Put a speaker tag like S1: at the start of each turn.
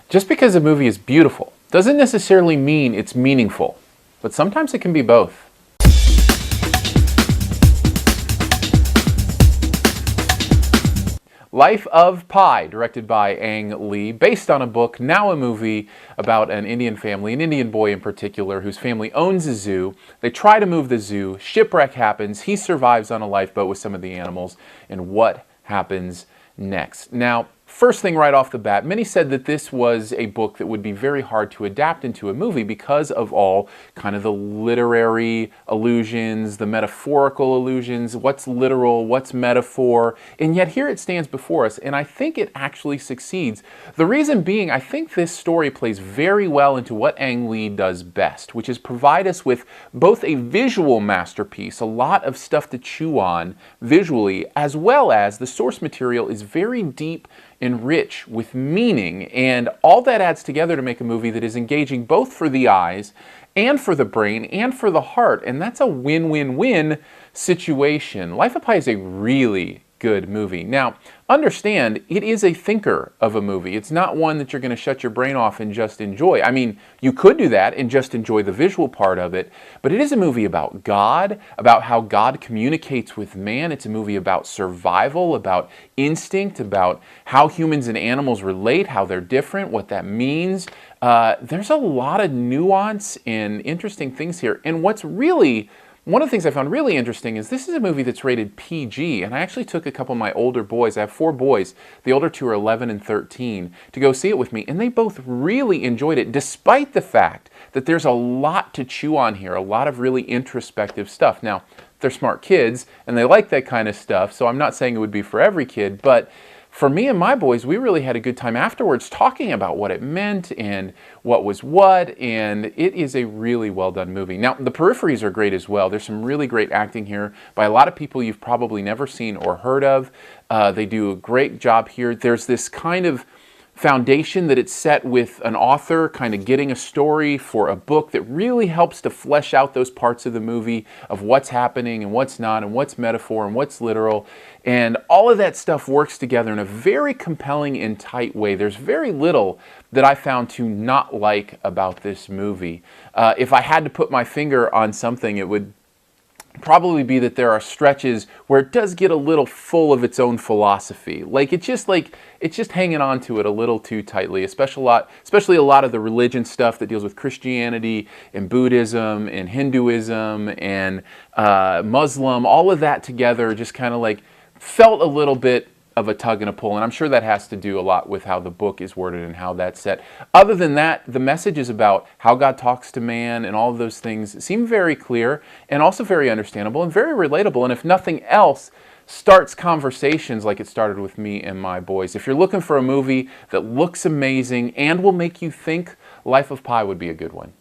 S1: Just because a movie is beautiful doesn't necessarily mean it's meaningful, but sometimes it can be both. Life of Pi, directed by Ang Lee, based on a book, now a movie, about an Indian family, an Indian boy in particular, whose family owns a zoo. They try to move the zoo, shipwreck happens, he survives on a lifeboat with some of the animals, and what happens next? Now, first thing right off the bat, many said that this was a book that would be very hard to adapt into a movie because of all kind of the literary allusions, the metaphorical allusions, what's literal, what's metaphor, and yet here it stands before us, and I think it actually succeeds. The reason being, I think this story plays very well into what Ang Lee does best, which is provide us with both a visual masterpiece, a lot of stuff to chew on visually, as well as the source material is very deep and rich with meaning, and all that adds together to make a movie that is engaging both for the eyes and for the brain and for the heart, and that's a win-win-win situation. Life of Pi is a really good movie. Now, understand, it is a thinker of a movie. It's not one that you're going to shut your brain off and just enjoy. I mean, you could do that and just enjoy the visual part of it, but it is a movie about God, about how God communicates with man. It's a movie about survival, about instinct, about how humans and animals relate, how they're different, what that means. There's a lot of nuance and interesting things here, and one of the things I found really interesting is this is a movie that's rated PG, and I actually took a couple of my older boys, I have 4 boys, the older 2 are 11 and 13, to go see it with me, and they both really enjoyed it, despite the fact that there's a lot to chew on here, a lot of really introspective stuff. Now, they're smart kids, and they like that kind of stuff, so I'm not saying it would be for every kid, but for me and my boys, we really had a good time afterwards talking about what it meant and what was what, and it is a really well done movie. Now, the peripheries are great as well. There's some really great acting here by a lot of people you've probably never seen or heard of. They do a great job here. There's this kind of foundation that it's set with an author kind of getting a story for a book that really helps to flesh out those parts of the movie of what's happening and what's not and what's metaphor and what's literal, and all of that stuff works together in a very compelling and tight way. There's very little that I found to not like about this movie. If I had to put my finger on something, it would probably be that there are stretches where it does get a little full of its own philosophy. It's just hanging on to it a little too tightly, especially a lot of the religion stuff that deals with Christianity and Buddhism and Hinduism and Muslim. All of that together just kind of like felt a little bit of a tug and a pull, and I'm sure that has to do a lot with how the book is worded and how that's set. Other than that, the message is about how God talks to man, and all of those things seem very clear and also very understandable and very relatable, and if nothing else, starts conversations like it started with me and my boys. If you're looking for a movie that looks amazing and will make you think, Life of Pi would be a good one.